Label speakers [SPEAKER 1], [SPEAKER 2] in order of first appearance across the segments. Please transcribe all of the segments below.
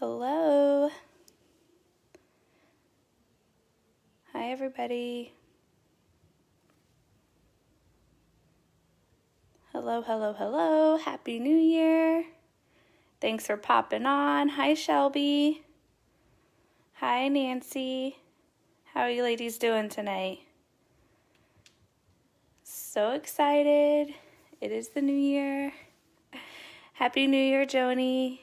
[SPEAKER 1] Hello. Hi, everybody. Hello, hello, hello. Happy New Year. Thanks for popping on. Hi, Shelby. Hi, Nancy. How are you ladies doing tonight? So excited. It is the new year. Happy New Year, Joni.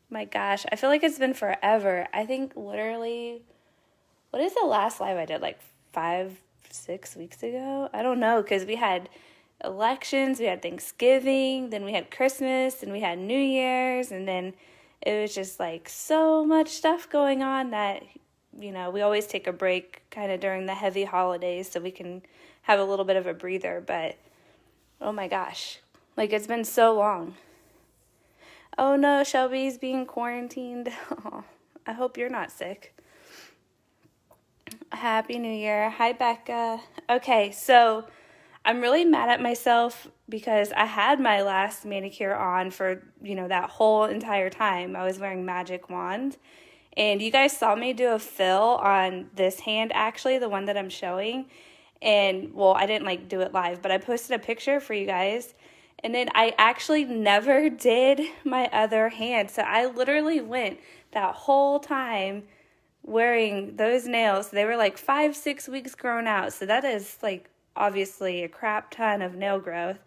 [SPEAKER 1] My gosh, I feel like it's been forever. I think literally, what is the last live I did? Like 5-6 weeks ago? I don't know, because we had elections, we had Thanksgiving, then we had Christmas, and we had New Year's, and then it was just like so much stuff going on that, we always take a break kind of during the heavy holidays so we can have a little bit of a breather, but oh my gosh, like it's been so long. Oh no, Shelby's being quarantined. Oh, I hope you're not sick. Happy New Year. Hi, Becca. Okay, so I'm really mad at myself because I had my last manicure on for, that whole entire time. I was wearing Magic Wand. And you guys saw me do a fill on this hand, actually, the one that I'm showing. And, well, I didn't, do it live, but I posted a picture for you guys. And then I actually never did my other hand. So I literally went that whole time wearing those nails. They were 5-6 weeks grown out. So that is obviously a crap ton of nail growth.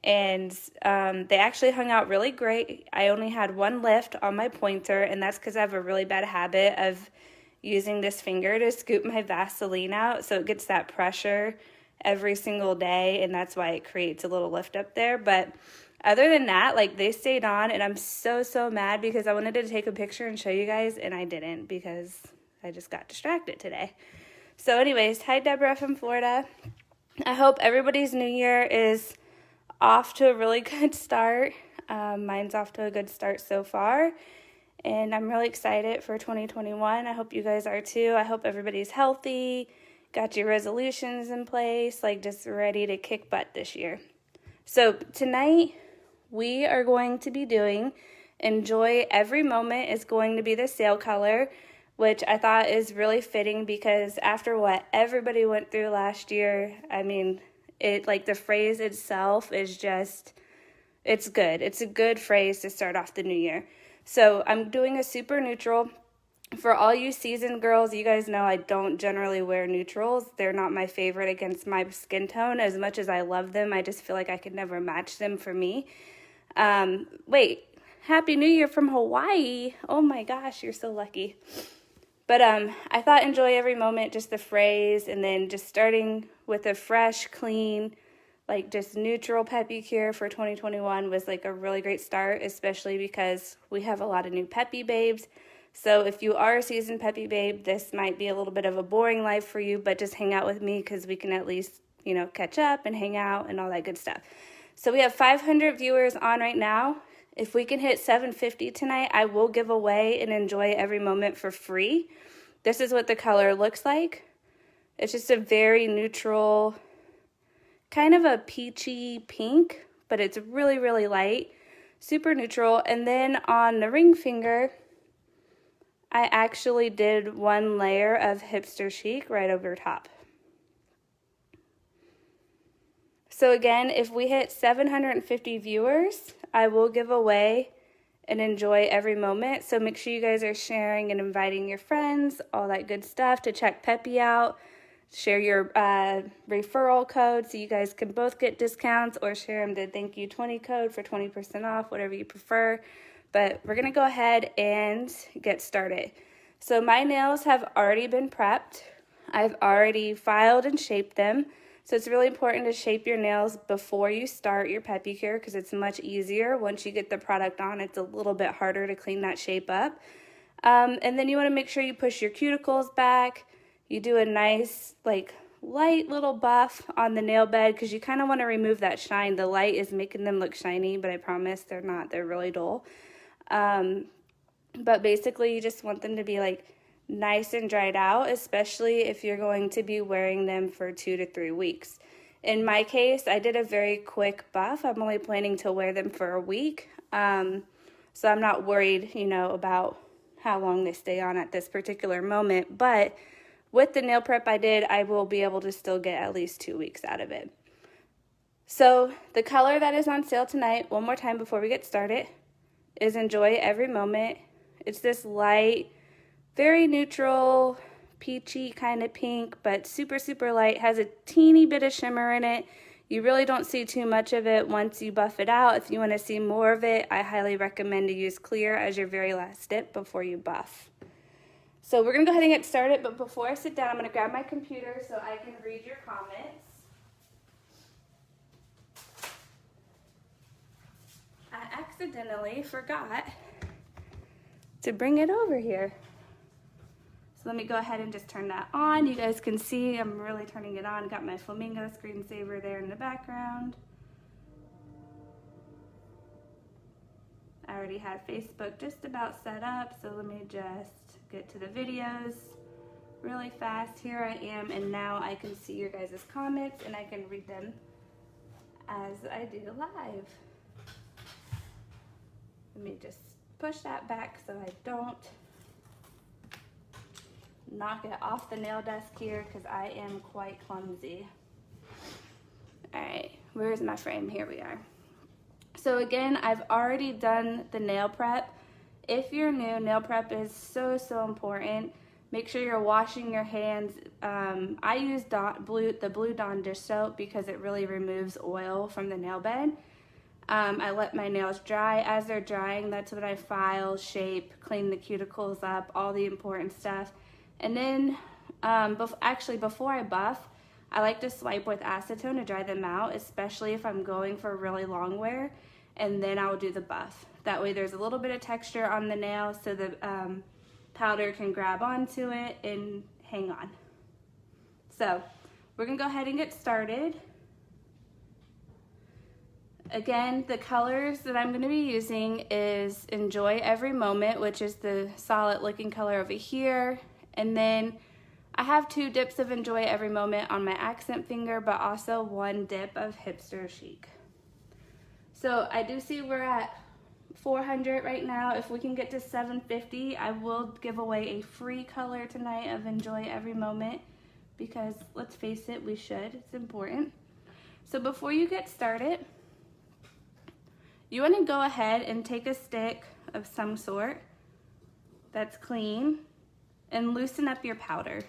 [SPEAKER 1] And they actually hung out really great. I only had one lift on my pointer, and that's because I have a really bad habit of using this finger to scoop my Vaseline out. So it gets that pressure every single day, and that's why it creates a little lift up there. But other than that, they stayed on, and I'm so mad because I wanted to take a picture and show you guys, and I didn't because I just got distracted today. So anyways, hi Deborah from Florida. I hope everybody's new year is off to a really good start. Mine's off to a good start so far, and I'm really excited for 2021. I hope you guys are too. I hope everybody's healthy, got your resolutions in place, just ready to kick butt this year. So tonight we are going to be doing Enjoy Every Moment is going to be the sale color, which I thought is really fitting because after what everybody went through last year, the phrase itself is just, it's good. It's a good phrase to start off the new year. So I'm doing a super neutral. For all you seasoned girls, you guys know I don't generally wear neutrals. They're not my favorite against my skin tone. As much as I love them, I just feel like I could never match them for me. Wait, Happy New Year from Hawaii. Oh my gosh, you're so lucky. But I thought Enjoy Every Moment, just the phrase, and then just starting with a fresh, clean, just neutral Peppi cure for 2021 was a really great start, especially because we have a lot of new Peppi babes. So if you are a seasoned Peppi babe, this might be a little bit of a boring life for you, but just hang out with me because we can at least, catch up and hang out and all that good stuff. So we have 500 viewers on right now. If we can hit 750 tonight, I will give away an Enjoy Every Moment for free. This is what the color looks like. It's just a very neutral, kind of a peachy pink, but it's really, really light, super neutral. And then on the ring finger, I actually did one layer of Hipster Chic right over top. So again, if we hit 750 viewers, I will give away and Enjoy Every Moment. So make sure you guys are sharing and inviting your friends, all that good stuff, to check Peppi out. Share your referral code so you guys can both get discounts, or share them the Thank You 20 code for 20% off, whatever you prefer. But we're going to go ahead and get started. So my nails have already been prepped. I've already filed and shaped them. So it's really important to shape your nails before you start your Peppi cure because it's much easier. Once you get the product on, it's a little bit harder to clean that shape up. And then you want to make sure you push your cuticles back. You do a nice, light little buff on the nail bed because you kind of want to remove that shine. The light is making them look shiny, but I promise they're not. They're really dull. But basically, you just want them to be nice and dried out, especially if you're going to be wearing them for 2 to 3 weeks. In my case, I did a very quick buff. I'm only planning to wear them for a week. So I'm not worried, you know, about how long they stay on at this particular moment. But with the nail prep I did, I will be able to still get at least 2 weeks out of it. So the color that is on sale tonight, one more time before we get started, is Enjoy Every Moment. It's this light, very neutral, peachy kind of pink, but super, super light. Has a teeny bit of shimmer in it. You really don't see too much of it once you buff it out. If you want to see more of it, I highly recommend to use clear as your very last dip before you buff. So we're going to go ahead and get started, but before I sit down, I'm going to grab my computer so I can read your comments. I accidentally forgot to bring it over here. So let me go ahead and just turn that on. You guys can see I'm really turning it on. Got my flamingo screensaver there in the background. I already had Facebook just about set up, so let me just get to the videos really fast. Here I am, and now I can see your guys' comments and I can read them as I do live. Let me just push that back so I don't knock it off the nail desk here because I am quite clumsy. All right, where's my frame? Here we are. So again, I've already done the nail prep. If you're new, nail prep is so, so important. Make sure you're washing your hands. I use the Blue Dawn dish soap because it really removes oil from the nail bed. I let my nails dry. As they're drying, that's when I file, shape, clean the cuticles up, all the important stuff. And then, before I buff, I like to swipe with acetone to dry them out, especially if I'm going for really long wear, and then I'll do the buff. That way there's a little bit of texture on the nail so the powder can grab onto it and hang on. So we're gonna go ahead and get started. Again, the colors that I'm going to be using is Enjoy Every Moment, which is the solid looking color over here. And then I have 2 dips of Enjoy Every Moment on my accent finger, but also 1 dip of Hipster Chic. So I do see we're at 400 right now. If we can get to 750, I will give away a free color tonight of Enjoy Every Moment because let's face it, we should. It's important. So before you get started, you want to go ahead and take a stick of some sort that's clean and loosen up your powder.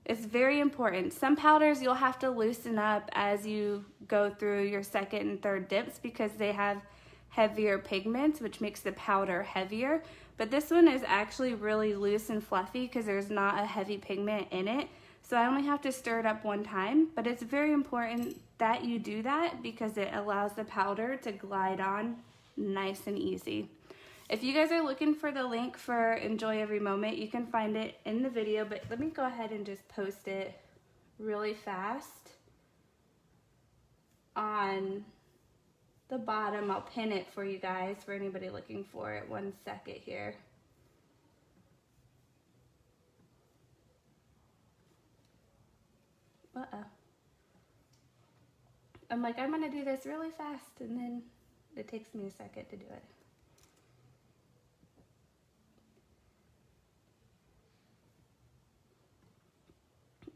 [SPEAKER 1] It's very important. Some powders you'll have to loosen up as you go through your second and third dips because they have heavier pigments, which makes the powder heavier. But this one is actually really loose and fluffy because there's not a heavy pigment in it. So I only have to stir it up one time, but it's very important that you do that because it allows the powder to glide on nice and easy. If you guys are looking for the link for Enjoy Every Moment, you can find it in the video, but let me go ahead and just post it really fast on the bottom. I'll pin it for you guys, for anybody looking for it. 1 second here. I'm like, I'm gonna do this really fast, and then it takes me a second to do it.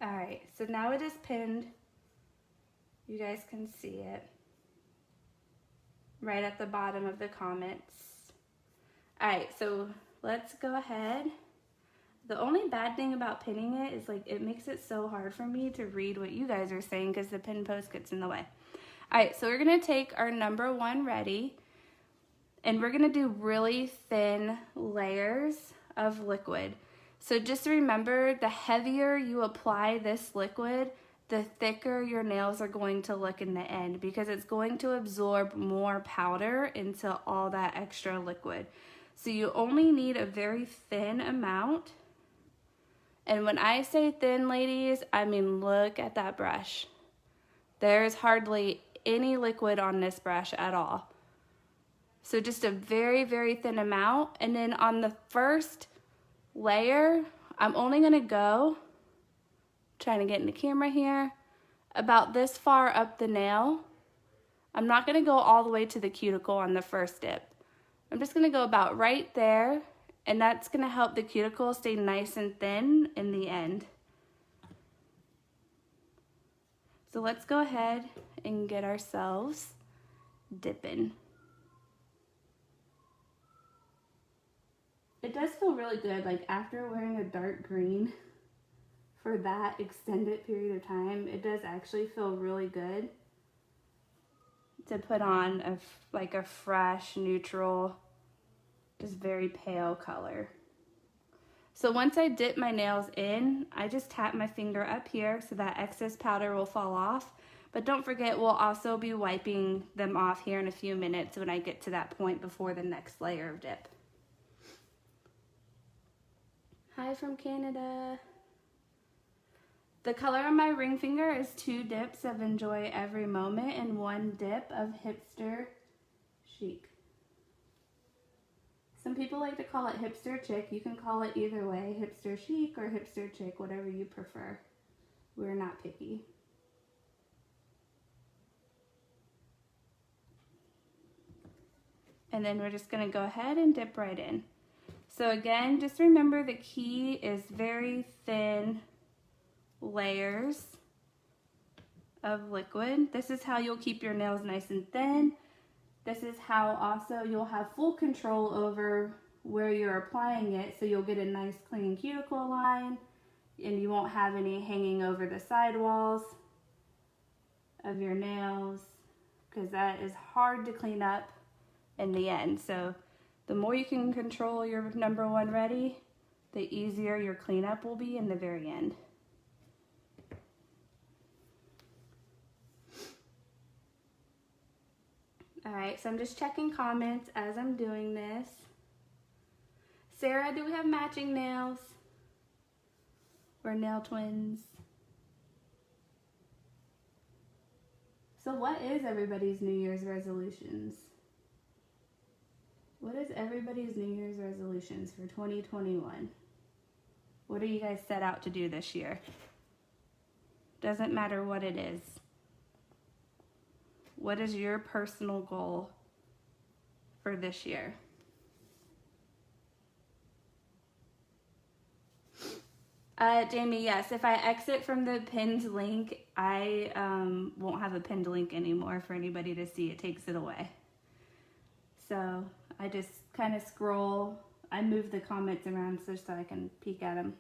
[SPEAKER 1] All right, so now it is pinned. You guys can see it right at the bottom of the comments. All right, so let's go ahead. The only bad thing about pinning it is like it makes it so hard for me to read what you guys are saying because the pin post gets in the way. All right, so we're gonna take our number 1 ready and we're gonna do really thin layers of liquid. So just remember, the heavier you apply this liquid, the thicker your nails are going to look in the end because it's going to absorb more powder into all that extra liquid. So you only need a very thin amount. And when I say thin, ladies, I mean look at that brush. There's hardly any liquid on this brush at all. So just a very, very thin amount. And then on the first layer, I'm only gonna go, trying to get in the camera here, about this far up the nail. I'm not gonna go all the way to the cuticle on the first dip. I'm just gonna go about right there, and that's gonna help the cuticle stay nice and thin in the end. So let's go ahead and get ourselves dipping. It does feel really good, like after wearing a dark green for that extended period of time, it does actually feel really good to put on like a fresh, neutral, just very pale color. So once I dip my nails in, I just tap my finger up here so that excess powder will fall off. But don't forget, we'll also be wiping them off here in a few minutes when I get to that point before the next layer of dip. Hi from Canada. The color on my ring finger is 2 dips of Enjoy Every Moment and 1 dip of Hipster Chic. Some people like to call it Hipster Chick. You can call it either way, Hipster Chic or Hipster Chick, whatever you prefer. We're not picky. And then we're just gonna go ahead and dip right in. So again, just remember the key is very thin layers of liquid. This is how you'll keep your nails nice and thin. This is how also you'll have full control over where you're applying it, so you'll get a nice clean cuticle line and you won't have any hanging over the sidewalls of your nails, because that is hard to clean up in the end. So the more you can control your #1 ready, the easier your cleanup will be in the very end. All right, so I'm just checking comments as I'm doing this. Sarah, do we have matching nails? We're nail twins. So what is everybody's New Year's resolutions? What is everybody's New Year's resolutions for 2021? What do you guys set out to do this year? Doesn't matter what it is. What is your personal goal for this year? Jamie, yes, if I exit from the pinned link, I won't have a pinned link anymore for anybody to see. It takes it away. So I just kind of scroll. I move the comments around so I can peek at them.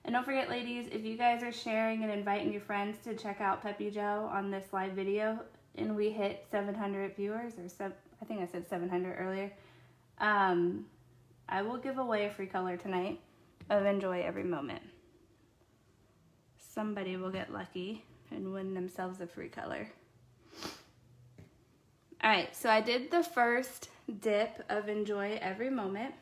[SPEAKER 1] And don't forget, ladies, if you guys are sharing and inviting your friends to check out Peppi Joe on this live video, and we hit 700 viewers, or I think I said 700 earlier, I will give away a free color tonight of Enjoy Every Moment. Somebody will get lucky and win themselves a free color. All right, so I did the first dip of Enjoy Every Moment.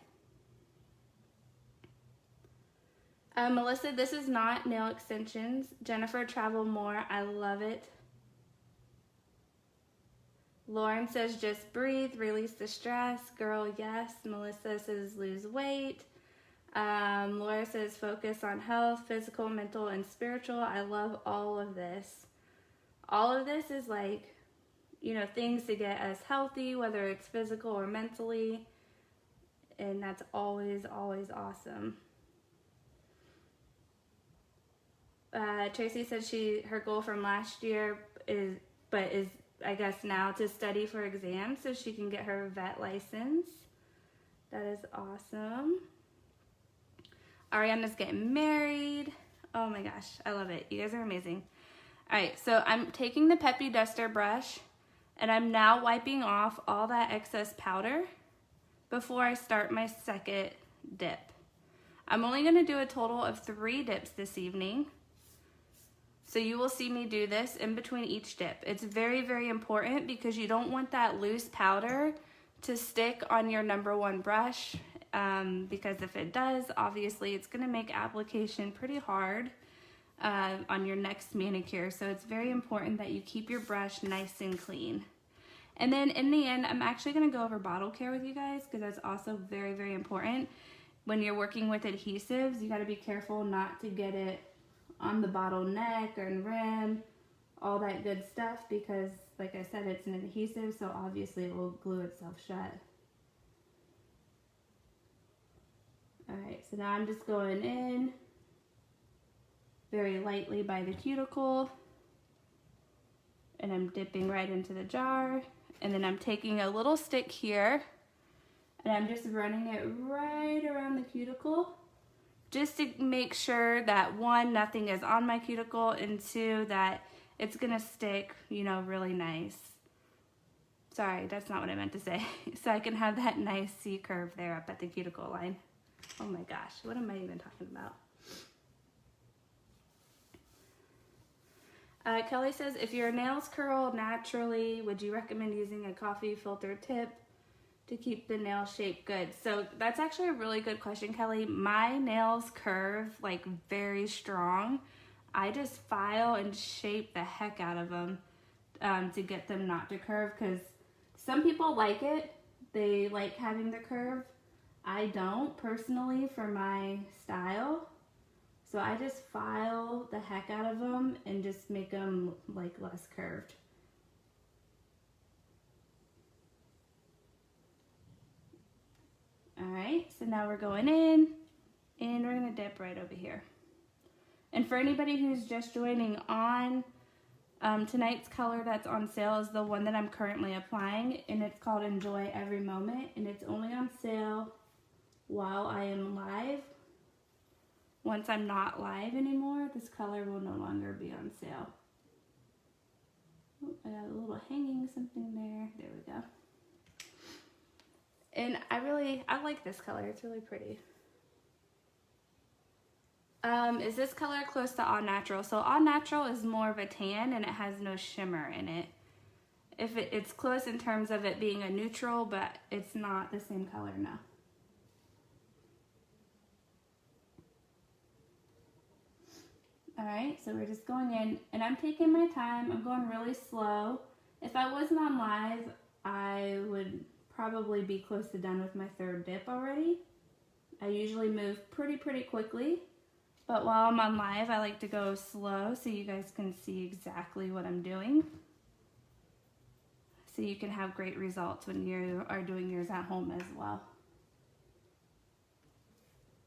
[SPEAKER 1] Melissa, this is not nail extensions. Jennifer, travel more. I love it. Lauren says, just breathe, release the stress. Girl, yes. Melissa says, lose weight. Laura says, focus on health, physical, mental, and spiritual. I love all of this. All of this is like, you know, things to get us healthy, whether it's physical or mentally. And that's always, always awesome. Tracy said her goal from last year is I guess now to study for exams so she can get her vet license. That is awesome. Ariana's getting married. Oh my gosh, I love it. You guys are amazing. All right, so I'm taking the Peppi Duster brush and I'm now wiping off all that excess powder before I start my second dip. I'm only gonna do a total of 3 dips this evening. So you will see me do this in between each dip. It's very, very important because you don't want that loose powder to stick on your #1 brush, because if it does, obviously it's gonna make application pretty hard on your next manicure. So it's very important that you keep your brush nice and clean. And then in the end, I'm actually gonna go over bottle care with you guys because that's also very, very important. When you're working with adhesives, you gotta be careful not to get it on the bottleneck or rim, all that good stuff, because like I said, it's an adhesive, so obviously it will glue itself shut. Alright, so now I'm just going in very lightly by the cuticle, and I'm dipping right into the jar, and then I'm taking a little stick here and I'm just running it right around the cuticle, just to make sure that one, nothing is on my cuticle, and two, that it's gonna stick, you know, really nice. Sorry, that's not what I meant to say. So I can have that nice C curve there up at the cuticle line. Oh my gosh, what am I even talking about? Kelly says, if your nails curl naturally, would you recommend using a coffee filter tip to keep the nail shape good? So that's actually a really good question, Kelly. My nails curve like very strong. I just file and shape the heck out of them to get them not to curve, because some people like it. They like having the curve. I don't personally for my style. So I just file the heck out of them and just make them like less curved. Alright, so now we're going in and we're going to dip right over here. And for anybody who's just joining on, tonight's color that's on sale is the one that I'm currently applying, and it's called Enjoy Every Moment, and it's only on sale while I am live. Once I'm not live anymore, this color will no longer be on sale. Oh, I got a little hanging something there. There we go. And I like this color. It's really pretty. Is this color close to All Natural? So All Natural is more of a tan and it has no shimmer in it. It's close in terms of it being a neutral, but it's not the same color now. Alright, so we're just going in, and I'm taking my time. I'm going really slow. If I wasn't on live, I would probably be close to done with my third dip already. I usually move pretty quickly, but while I'm on live, I like to go slow so you guys can see exactly what I'm doing. So you can have great results when you are doing yours at home as well.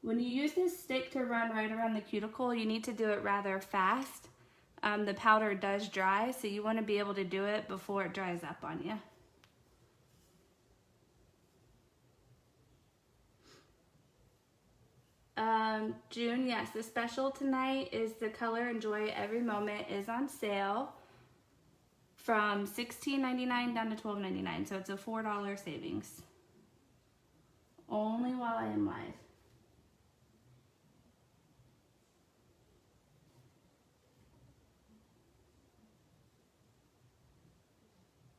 [SPEAKER 1] When you use this stick to run right around the cuticle, you need to do it rather fast. The powder does dry, so you want to be able to do it before it dries up on you. June, yes, the special tonight is the color Enjoy Every Moment is on sale from $16.99 down to $12.99, so it's a $4 savings. Only while I am live.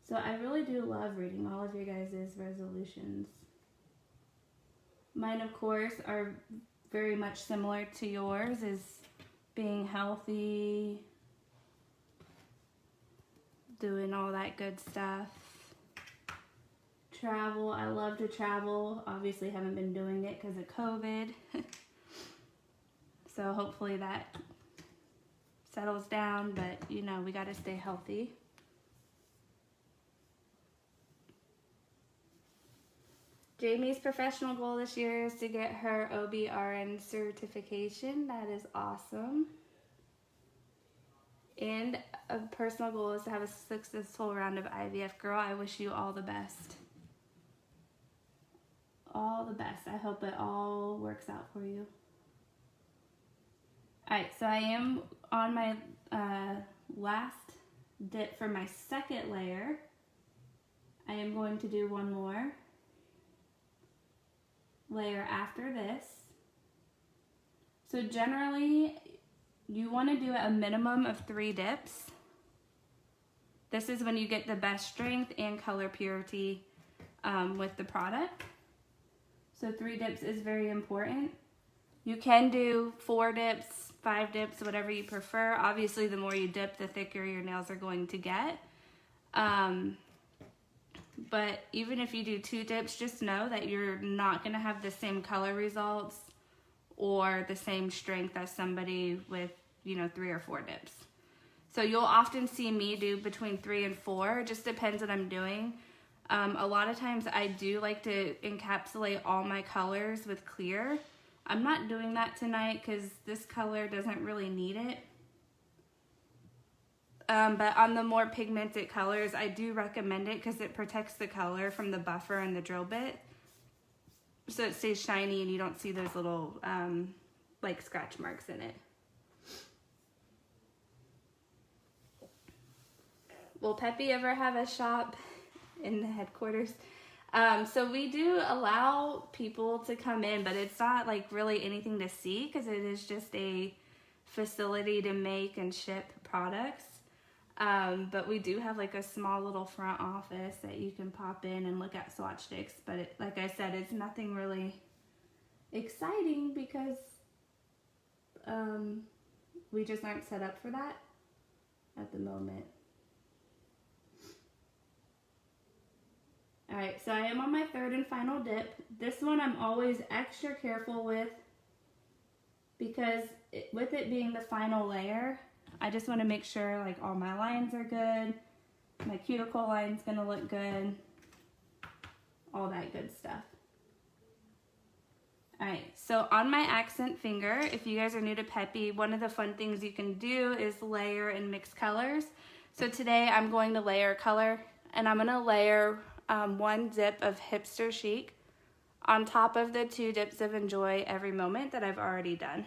[SPEAKER 1] So I really do love reading all of your guys' resolutions. Mine, of course, are very much similar to yours, is being healthy, doing all that good stuff. Travel, I love to travel. Obviously haven't been doing it because of COVID. So hopefully that settles down, but you know, we got to stay healthy. Jamie's professional goal this year is to get her OBRN certification. That is awesome. And a personal goal is to have a successful round of IVF. Girl, I wish you all the best. All the best. I hope it all works out for you. Alright, so I am on my last dip for my second layer. I am going to do one more layer after this. So generally you want to do a minimum of 3 dips. This is when you get the best strength and color purity with the product. So 3 dips is very important. You can do 4 dips, 5 dips, whatever you prefer. Obviously the more you dip, the thicker your nails are going to get. But even if you do 2 dips, just know that you're not going to have the same color results or the same strength as somebody with, you know, 3 or 4 dips. So you'll often see me do between 3 and 4. It just depends what I'm doing. A lot of times I do like to encapsulate all my colors with clear. I'm not doing that tonight because this color doesn't really need it. But on the more pigmented colors, I do recommend it because it protects the color from the buffer and the drill bit. So it stays shiny and you don't see those little like scratch marks in it. Will Peppi ever have a shop in the headquarters? So we do allow people to come in, but it's not like really anything to see because it is just a facility to make and ship products. But we do have like a small little front office that you can pop in and look at swatch sticks. But it, like I said, it's nothing really exciting because we just aren't set up for that at the moment. Alright, so I am on my third and final dip. This one I'm always extra careful with because with it being the final layer, I just want to make sure like all my lines are good, my cuticle line's going to look good, all that good stuff. Alright, so on my accent finger, if you guys are new to Peppi, one of the fun things you can do is layer and mix colors. So today I'm going to layer color, and I'm going to layer one dip of Hipster Chic on top of the 2 dips of Enjoy Every Moment that I've already done.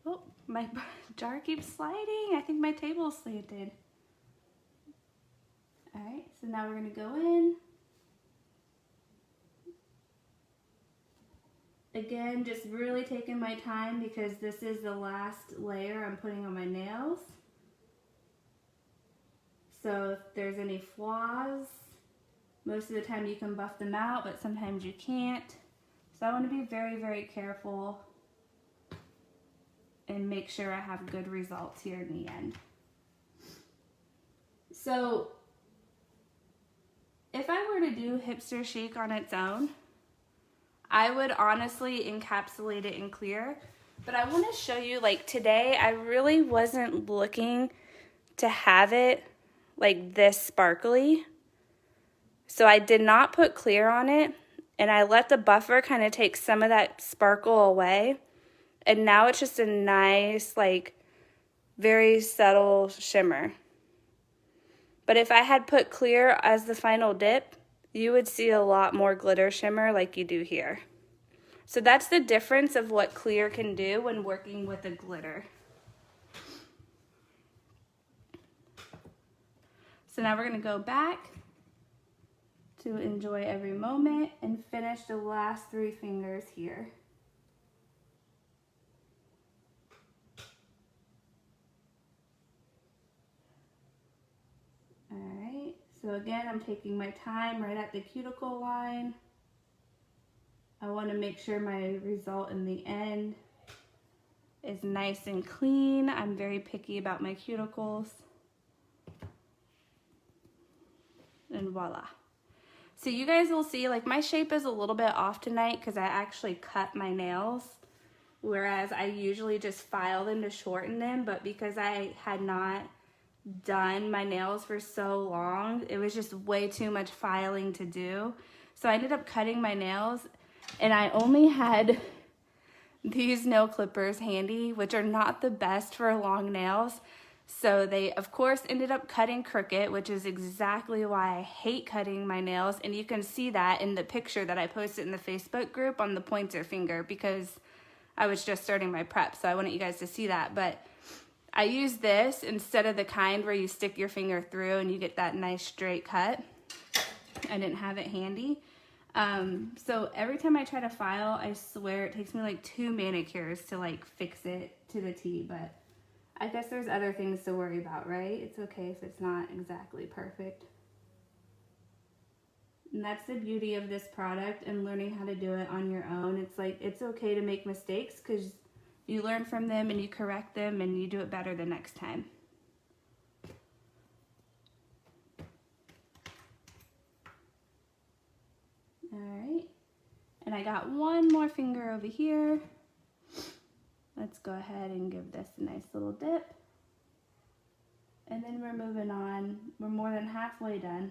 [SPEAKER 1] Oh, my jar keeps sliding. I think my table's slanted. Alright, so now we're going to go in. Again, just really taking my time because this is the last layer I'm putting on my nails. So if there's any flaws, most of the time you can buff them out, but sometimes you can't. So I want to be very, very careful and make sure I have good results here in the end. So if I were to do Hipster Chic on its own, I would honestly encapsulate it in clear. But I want to show you, like today, I really wasn't looking to have it like this sparkly. So I did not put clear on it, and I let the buffer kind of take some of that sparkle away. And now it's just a nice, like, very subtle shimmer. But if I had put clear as the final dip, you would see a lot more glitter shimmer like you do here. So that's the difference of what clear can do when working with a glitter. So now we're going to go back to Enjoy Every Moment and finish the last 3 fingers here. Alright, so again, I'm taking my time right at the cuticle line. I want to make sure my result in the end is nice and clean. I'm very picky about my cuticles. And voila. So you guys will see, like, my shape is a little bit off tonight because I actually cut my nails, whereas I usually just file them to shorten them, but because I had not done my nails for so long, it was just way too much filing to do. So I ended up cutting my nails, and I only had these nail clippers handy, which are not the best for long nails. So they, of course, ended up cutting crooked, which is exactly why I hate cutting my nails. And you can see that in the picture that I posted in the Facebook group on the pointer finger because I was just starting my prep. So I wanted you guys to see that. But I use this instead of the kind where you stick your finger through and you get that nice straight cut. I didn't have it handy. So every time I try to file, I swear it takes me like 2 manicures to like fix it to the T, but I guess there's other things to worry about, right? It's okay if it's not exactly perfect. And that's the beauty of this product and learning how to do it on your own. It's like, it's okay to make mistakes because you learn from them and you correct them and you do it better the next time. All right, and I got one more finger over here. Let's go ahead and give this a nice little dip. And then we're moving on. We're more than halfway done.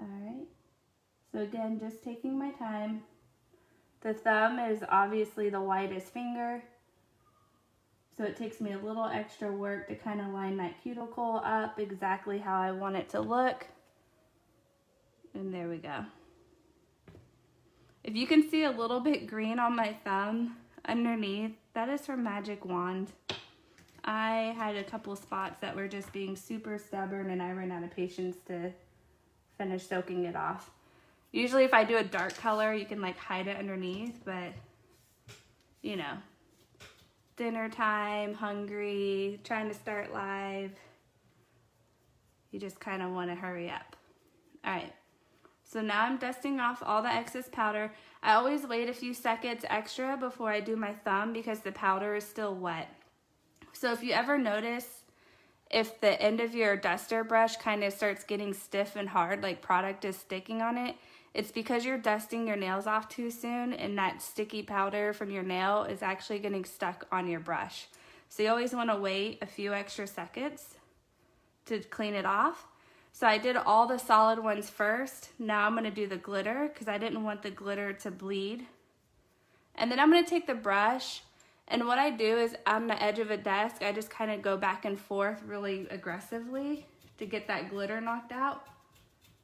[SPEAKER 1] Alright, so again, just taking my time. The thumb is obviously the widest finger, so it takes me a little extra work to kind of line that cuticle up exactly how I want it to look. And there we go. If you can see a little bit green on my thumb underneath, that is from Magic Wand. I had a couple spots that were just being super stubborn and I ran out of patience to finish soaking it off. Usually if I do a dark color, you can like hide it underneath, but you know, dinner time, hungry, trying to start live, you just kind of want to hurry up. All right, so now I'm dusting off all the excess powder. I always wait a few seconds extra before I do my thumb because the powder is still wet. So if you ever notice if the end of your duster brush kind of starts getting stiff and hard, like product is sticking on it, it's because you're dusting your nails off too soon and that sticky powder from your nail is actually getting stuck on your brush. So you always want to wait a few extra seconds to clean it off. So I did all the solid ones first. Now I'm going to do the glitter because I didn't want the glitter to bleed. And then I'm going to take the brush, and what I do is on the edge of a desk, I just kind of go back and forth really aggressively to get that glitter knocked out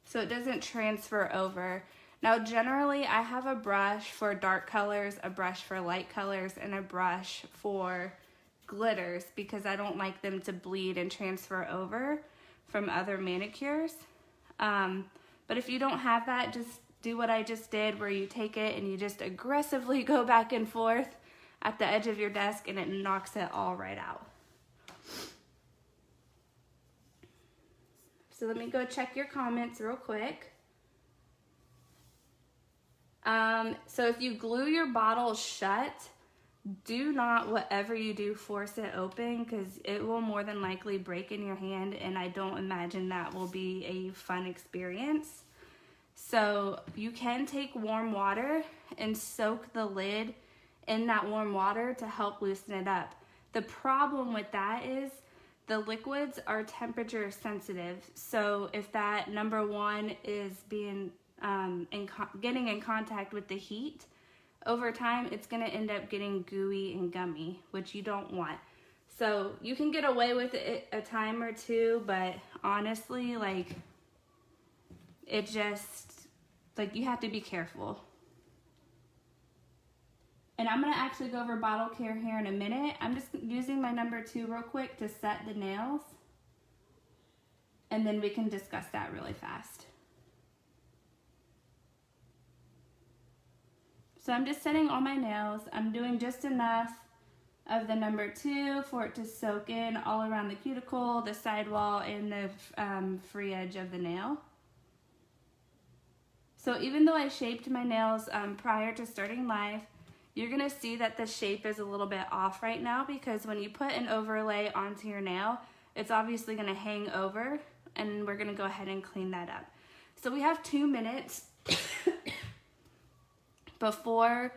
[SPEAKER 1] so it doesn't transfer over. Now generally I have a brush for dark colors, a brush for light colors, and a brush for glitters because I don't like them to bleed and transfer over from other manicures. But if you don't have that, just do what I just did where you take it and you just aggressively go back and forth at the edge of your desk and it knocks it all right out. So let me go check your comments real quick. So if you glue your bottle shut, do not, whatever you do, force it open because it will more than likely break in your hand, and I don't imagine that will be a fun experience. So you can take warm water and soak the lid in that warm water to help loosen it up. The problem with that is the liquids are temperature sensitive. So if that number one is being getting in contact with the heat, over time it's going to end up getting gooey and gummy, which you don't want. So you can get away with it a time or two, but honestly, like, it just, like, you have to be careful. And I'm going to actually go over bottle care here in a minute. I'm just using my number 2 real quick to set the nails, and then we can discuss that really fast. So I'm just setting all my nails. I'm doing just enough of the number 2 for it to soak in all around the cuticle, the sidewall, and the free edge of the nail. So even though I shaped my nails prior to starting live, you're gonna see that the shape is a little bit off right now because when you put an overlay onto your nail, it's obviously gonna hang over, and we're gonna go ahead and clean that up. So we have 2 minutes before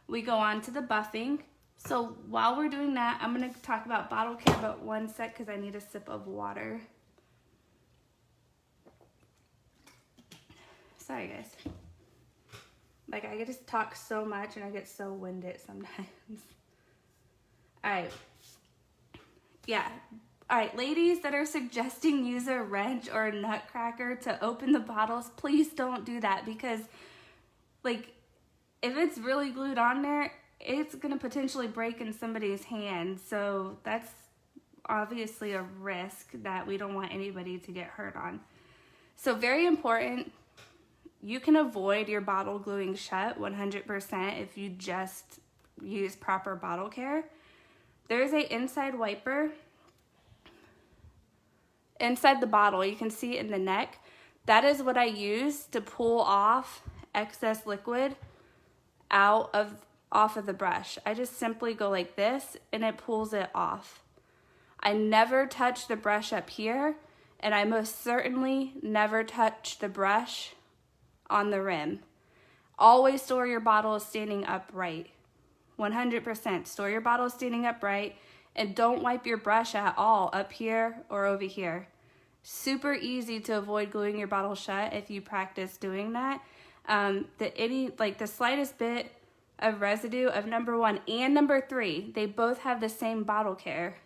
[SPEAKER 1] we go on to the buffing. So while we're doing that, I'm gonna talk about bottle care, but one sec because I need a sip of water. Sorry guys. Like, I just talk so much and I get so winded sometimes. All right. Yeah. All right, ladies that are suggesting use a wrench or a nutcracker to open the bottles, please don't do that because, like, if it's really glued on there, it's going to potentially break in somebody's hand. So that's obviously a risk that we don't want anybody to get hurt on. So very important. You can avoid your bottle gluing shut 100% if you just use proper bottle care. There's a inside wiper inside the bottle. You can see it in the neck. That is what I use to pull off excess liquid off of the brush. I just simply go like this and it pulls it off. I never touch the brush up here, and I most certainly never touch the brush on the rim. Always store your bottle standing upright. 100% store your bottle standing upright, and don't wipe your brush at all up here or over here. Super easy to avoid gluing your bottle shut if you practice doing that. The slightest bit of residue of number 1 and number 3, they both have the same bottle care.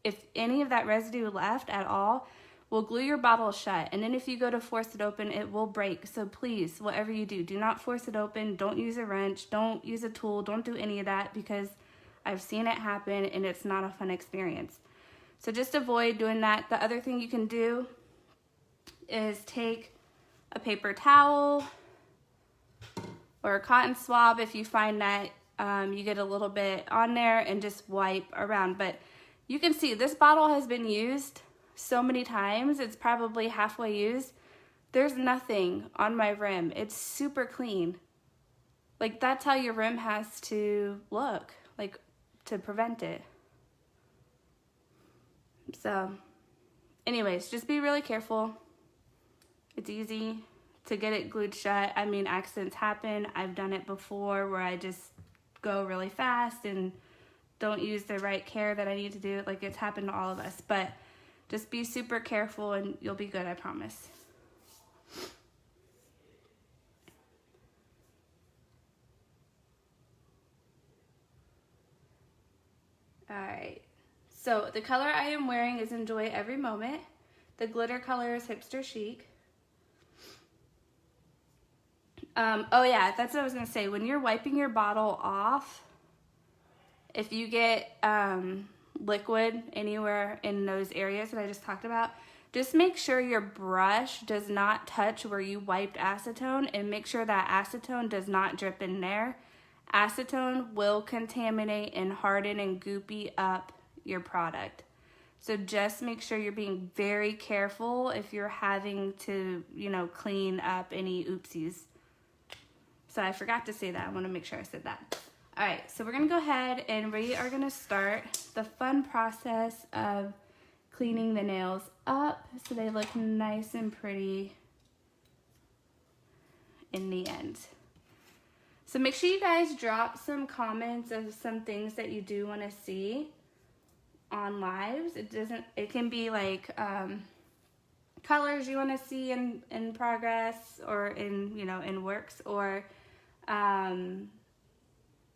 [SPEAKER 1] If any of that residue left at all, will glue your bottle shut. And then if you go to force it open, it will break. So please, whatever you do not force it open. Don't use a wrench. Don't use a tool. Don't do any of that, because I've seen it happen and it's not a fun experience. So just avoid doing that. The other thing you can do is take a paper towel or a cotton swab if you find that you get a little bit on there, and just wipe around. But you can see this bottle has been used so many times. It's probably halfway used. There's nothing on my rim. It's super clean. Like, that's how your rim has to look, like, to prevent it. So anyways, just be really careful. It's easy to get it glued shut. I mean, accidents happen. I've done it before where I just go really fast and don't use the right care that I need to do. Like, it's happened to all of us. But just be super careful and you'll be good, I promise. Alright, so the color I am wearing is Enjoy Every Moment. The glitter color is Hipster Chic. Oh yeah, that's what I was going to say. When you're wiping your bottle off, if you get liquid anywhere in those areas that I just talked about, just make sure your brush does not touch where you wiped acetone, and make sure that acetone does not drip in there. Acetone will contaminate and harden and goopy up your product. So just make sure you're being very careful if you're having to, clean up any oopsies. So I forgot to say that. I want to make sure I said that. All right, so we're going to go ahead and we are going to start the fun process of cleaning the nails up so they look nice and pretty in the end. So make sure you guys drop some comments of some things that you do want to see on lives. It can be like colors you want to see in progress, or in works, or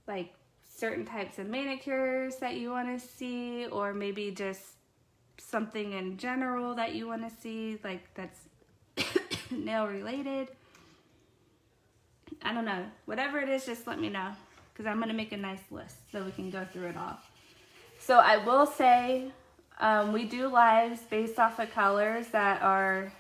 [SPEAKER 1] like certain types of manicures that you want to see, or maybe just something in general that you want to see, like that's nail related. I don't know. Whatever it is, just let me know, because I'm going to make a nice list so we can go through it all. So I will say we do lives based off of colors that are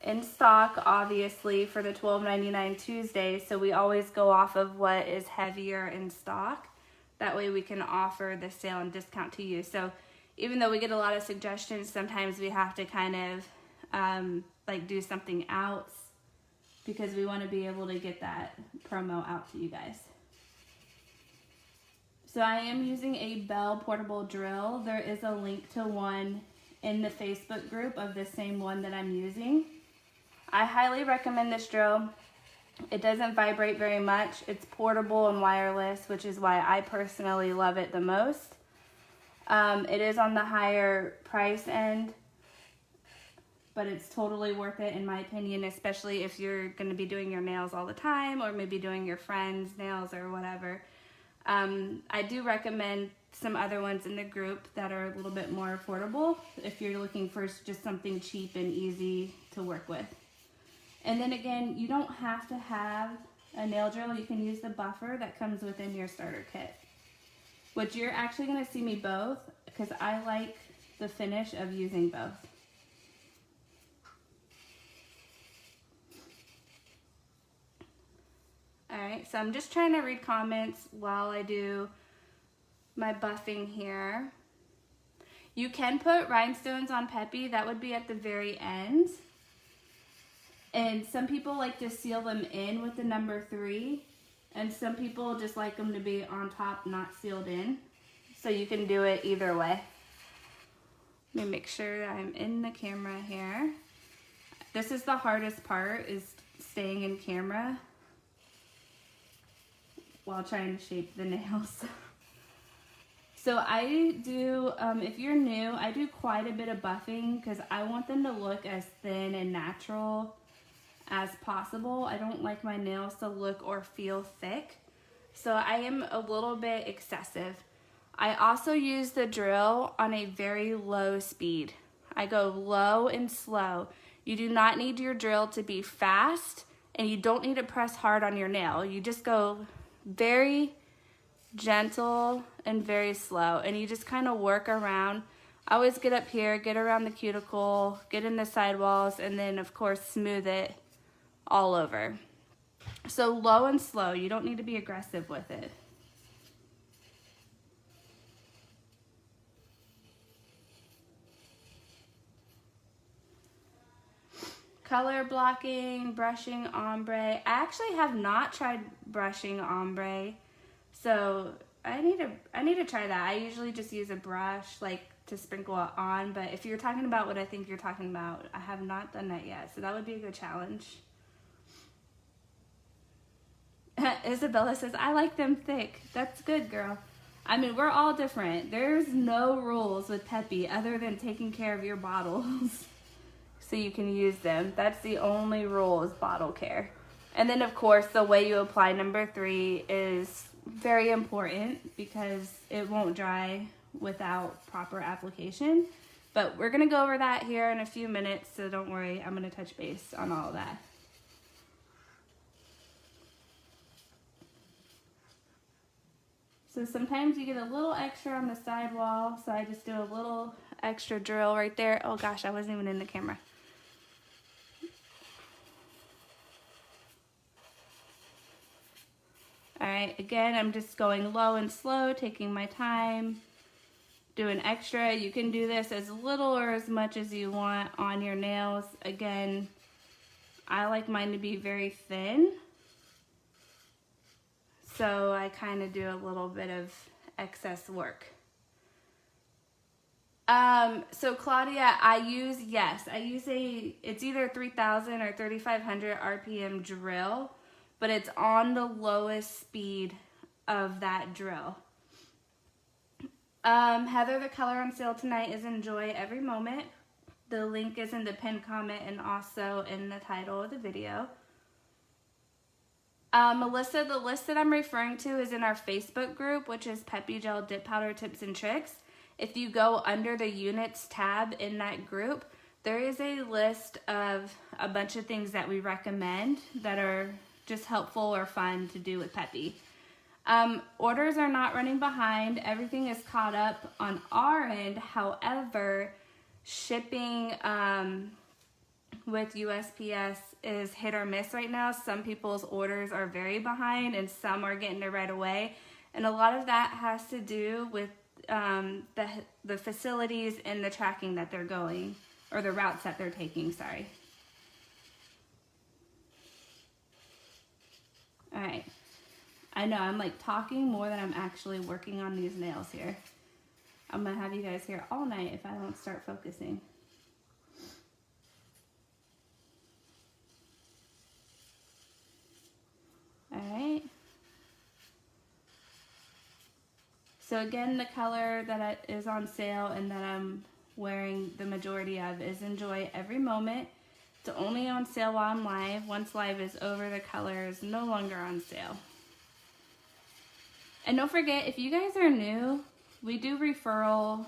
[SPEAKER 1] in stock, obviously, for the $12.99 Tuesday. So we always go off of what is heavier in stock. That way we can offer the sale and discount to you. So even though we get a lot of suggestions, sometimes we have to kind of do something else, because we want to be able to get that promo out to you guys. So I am using a Bell portable drill. There is a link to one in the Facebook group of the same one that I'm using. I highly recommend this drill. It doesn't vibrate very much. It's portable and wireless, which is why I personally love it the most. It is on the higher price end, but it's totally worth it in my opinion, especially if you're going to be doing your nails all the time, or maybe doing your friends' nails or whatever. I do recommend some other ones in the group that are a little bit more affordable if you're looking for just something cheap and easy to work with. And then again, you don't have to have a nail drill. You can use the buffer that comes within your starter kit, which you're actually going to see me both, because I like the finish of using both. Alright, so I'm just trying to read comments while I do my buffing here. You can put rhinestones on Peppi. That would be at the very end. And some people like to seal them in with the number 3. And some people just like them to be on top, not sealed in. So you can do it either way. Let me make sure that I'm in the camera here. This is the hardest part, is staying in camera while trying to shape the nails. So I do, if you're new, I do quite a bit of buffing because I want them to look as thin and natural as possible. I don't like my nails to look or feel thick. So I am a little bit excessive. I also use the drill on a very low speed. I go low and slow. You do not need your drill to be fast, and you don't need to press hard on your nail. You just go very gentle and very slow, and you just kind of work around. I always get up here, get around the cuticle, get in the sidewalls, and then of course smooth it all over. So low and slow, you don't need to be aggressive with it. Color blocking, brushing ombre. I actually have not tried brushing ombre, so I need to try that. I usually just use a brush like to sprinkle it on, but if you're talking about what I think you're talking about, I have not done that yet, so that would be a good challenge. Isabella says, I like them thick. That's good, girl. I mean, we're all different. There's no rules with Peppi other than taking care of your bottles so you can use them. That's the only rule, is bottle care. And then, of course, the way you apply number 3 is very important because it won't dry without proper application. But we're going to go over that here in a few minutes, so don't worry. I'm going to touch base on all of that. So sometimes you get a little extra on the sidewall, so I just do a little extra drill right there. Oh gosh, I wasn't even in the camera. All right, again, I'm just going low and slow, taking my time, doing extra. You can do this as little or as much as you want on your nails. Again, I like mine to be very thin, so I kind of do a little bit of excess work. So Claudia, I use it's either 3000 or 3500 RPM drill, but it's on the lowest speed of that drill. Heather, the color on sale tonight is Enjoy Every Moment. The link is in the pinned comment and also in the title of the video. Melissa, the list that I'm referring to is in our Facebook group, which is Peppi Gel Dip Powder Tips and Tricks. If you go under the units tab in that group, there is a list of a bunch of things that we recommend that are just helpful or fun to do with Peppi. Orders are not running behind. Everything is caught up on our end. However, shipping with USPS is hit or miss right now. Some people's orders are very behind and some are getting it right away. And a lot of that has to do with the facilities and the tracking that they're going, or the routes that they're taking, sorry. All right. I know, I'm like talking more than I'm actually working on these nails here. I'm gonna have you guys here all night if I don't start focusing. All right. So again, the color that is on sale and that I'm wearing the majority of is Enjoy Every Moment. It's only on sale while I'm live. Once live is over, the color is no longer on sale. And don't forget, if you guys are new, we do referral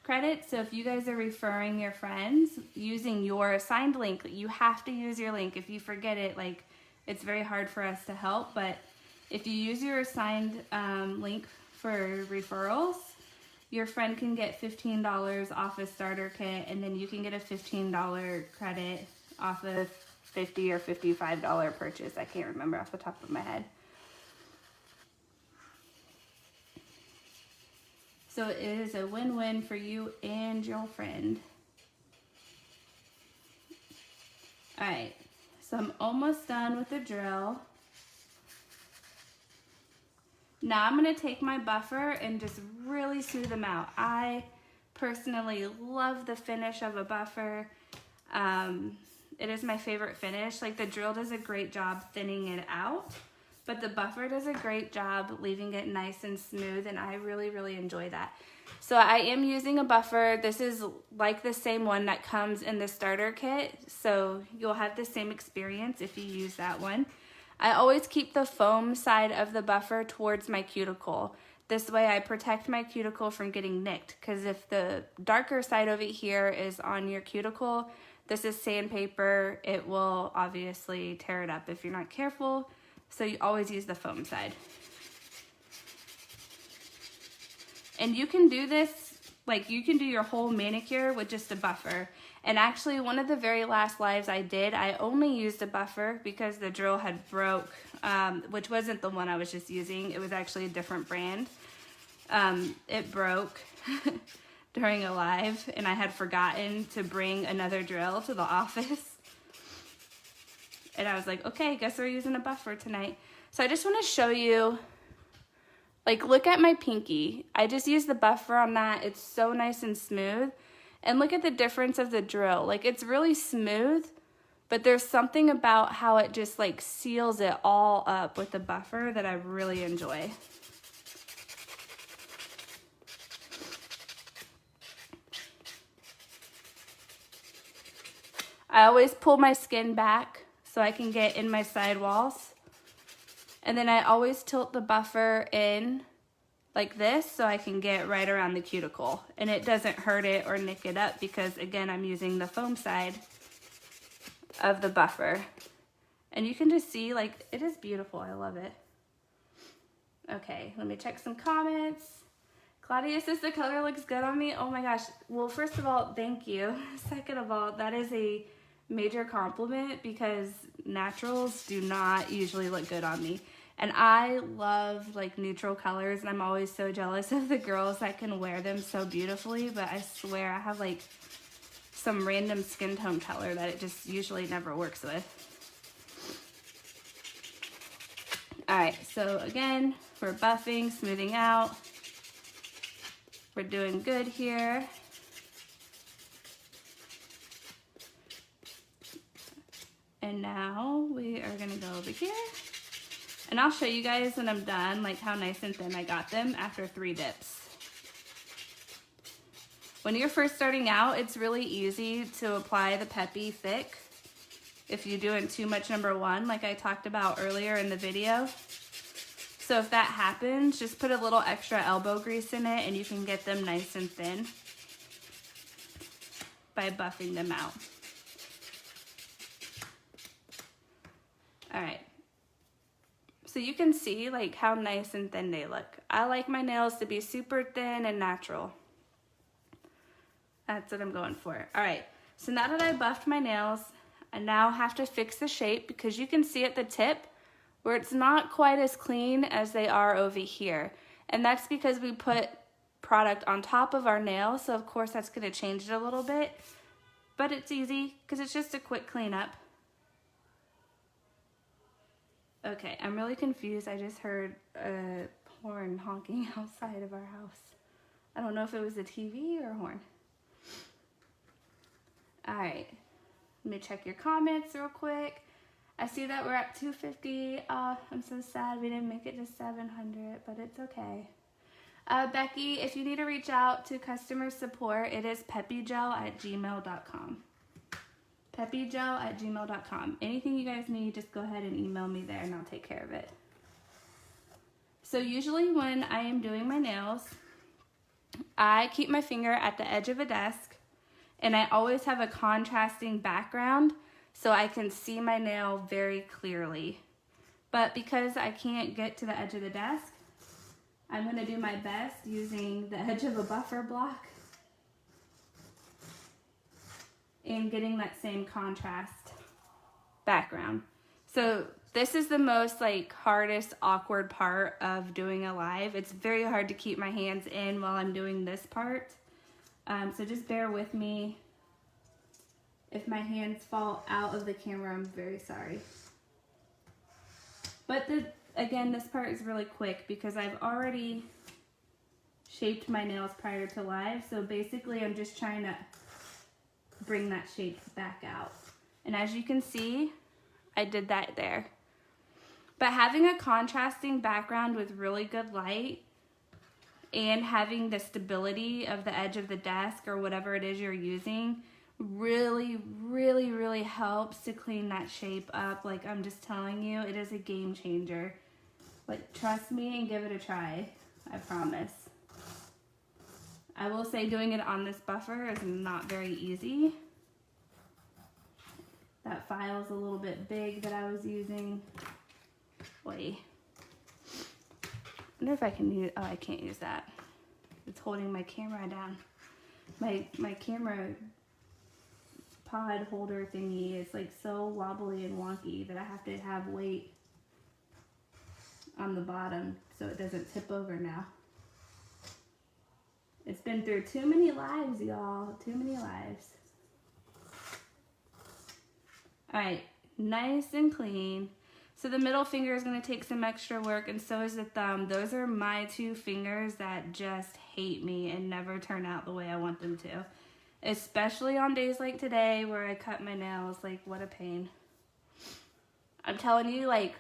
[SPEAKER 1] credits. So if you guys are referring your friends using your assigned link, you have to use your link. If you forget it, like, it's very hard for us to help. But if you use your assigned link for referrals, your friend can get $15 off a starter kit, and then you can get a $15 credit off a $50 or $55 purchase. I can't remember off the top of my head. So it is a win-win for you and your friend. All right, so I'm almost done with the drill. Now I'm gonna take my buffer and just really smooth them out. I personally love the finish of a buffer. It is my favorite finish. Like, the drill does a great job thinning it out, but the buffer does a great job leaving it nice and smooth, and I really, really enjoy that. So I am using a buffer. This is like the same one that comes in the starter kit, so you'll have the same experience if you use that one. I always keep the foam side of the buffer towards my cuticle. This way I protect my cuticle from getting nicked, because if the darker side over here is on your cuticle, this is sandpaper, it will obviously tear it up if you're not careful. So you always use the foam side. And you can do this, like you can do your whole manicure with just a buffer. And actually one of the very last lives I did, I only used a buffer because the drill had broke, which wasn't the one I was just using. It was actually a different brand. It broke during a live, and I had forgotten to bring another drill to the office. And I was like, okay, guess we're using a buffer tonight. So I just want to show you, like, look at my pinky. I just used the buffer on that. It's so nice and smooth. And look at the difference of the drill. Like, it's really smooth, but there's something about how it just, like, seals it all up with the buffer that I really enjoy. I always pull my skin back so I can get in my side walls. And then I always tilt the buffer in like this so I can get right around the cuticle. And it doesn't hurt it or nick it up because, again, I'm using the foam side of the buffer. And you can just see, like, it is beautiful. I love it. Okay, let me check some comments. Claudia says the color looks good on me. Oh my gosh. Well, first of all, thank you. Second of all, that is a major compliment because naturals do not usually look good on me. And I love like neutral colors, and I'm always so jealous of the girls that can wear them so beautifully, but I swear I have like some random skin tone color that it just usually never works with. Alright, so again, we're buffing, smoothing out. We're doing good here. And now we are gonna go over here. And I'll show you guys when I'm done, like how nice and thin I got them after 3 dips. When you're first starting out, it's really easy to apply the Peppi thick if you're doing too much #1, like I talked about earlier in the video. So if that happens, just put a little extra elbow grease in it and you can get them nice and thin by buffing them out. All right. So you can see like how nice and thin they look. I like my nails to be super thin and natural. That's what I'm going for. All right, so now that I buffed my nails, I now have to fix the shape because you can see at the tip where it's not quite as clean as they are over here. And that's because we put product on top of our nail, so of course that's gonna change it a little bit, but it's easy because it's just a quick cleanup. Okay, I'm really confused. I just heard a horn honking outside of our house. I don't know if it was a TV or a horn. All right, let me check your comments real quick. I see that we're at 250. I'm so sad we didn't make it to 700, but it's okay. Becky, if you need to reach out to customer support, it is peppigel@gmail.com. peppigel@gmail.com. Anything you guys need, just go ahead and email me there and I'll take care of it. So usually when I am doing my nails, I keep my finger at the edge of a desk and I always have a contrasting background so I can see my nail very clearly. But because I can't get to the edge of the desk, I'm going to do my best using the edge of a buffer block and getting that same contrast background. So this is the most like hardest, awkward part of doing a live. It's very hard to keep my hands in while I'm doing this part. So just bear with me. If my hands fall out of the camera, I'm very sorry. But again, this part is really quick because I've already shaped my nails prior to live. So basically I'm just trying to bring that shape back out. And as you can see, I did that there. But having a contrasting background with really good light and having the stability of the edge of the desk or whatever it is you're using really, really, really helps to clean that shape up. Like, I'm just telling you, it is a game changer. Like, trust me and give it a try. I promise. I will say doing it on this buffer is not very easy. That file is a little bit big that I was using. Wait. I wonder if I can use, oh, I can't use that. It's holding my camera down. My camera pod holder thingy is like so wobbly and wonky that I have to have weight on the bottom so it doesn't tip over now. It's been through too many lives, y'all. Too many lives. Alright, nice and clean. So the middle finger is going to take some extra work, and so is the thumb. Those are my two fingers that just hate me and never turn out the way I want them to. Especially on days like today where I cut my nails. Like, what a pain. I'm telling you, like,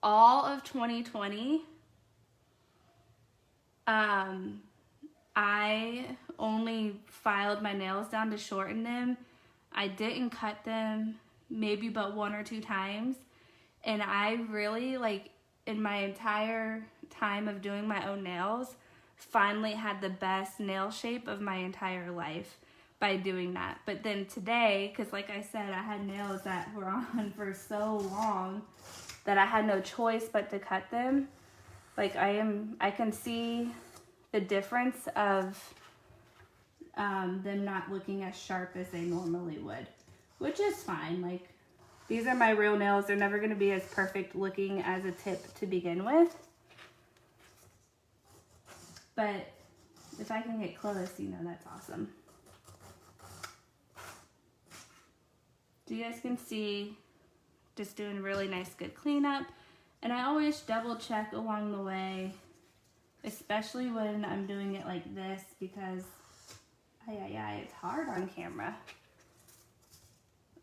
[SPEAKER 1] all of 2020, I only filed my nails down to shorten them. I didn't cut them maybe but 1 or 2 times. And I really, like, in my entire time of doing my own nails, finally had the best nail shape of my entire life by doing that. But then today, because like I said, I had nails that were on for so long that I had no choice but to cut them. Like, I can see the difference of them not looking as sharp as they normally would, which is fine. Like, these are my real nails. They're never going to be as perfect looking as a tip to begin with. But if I can get close, you know, that's awesome. So you guys can see, just doing really nice, good cleanup. And I always double check along the way, especially when I'm doing it like this, because it's hard on camera.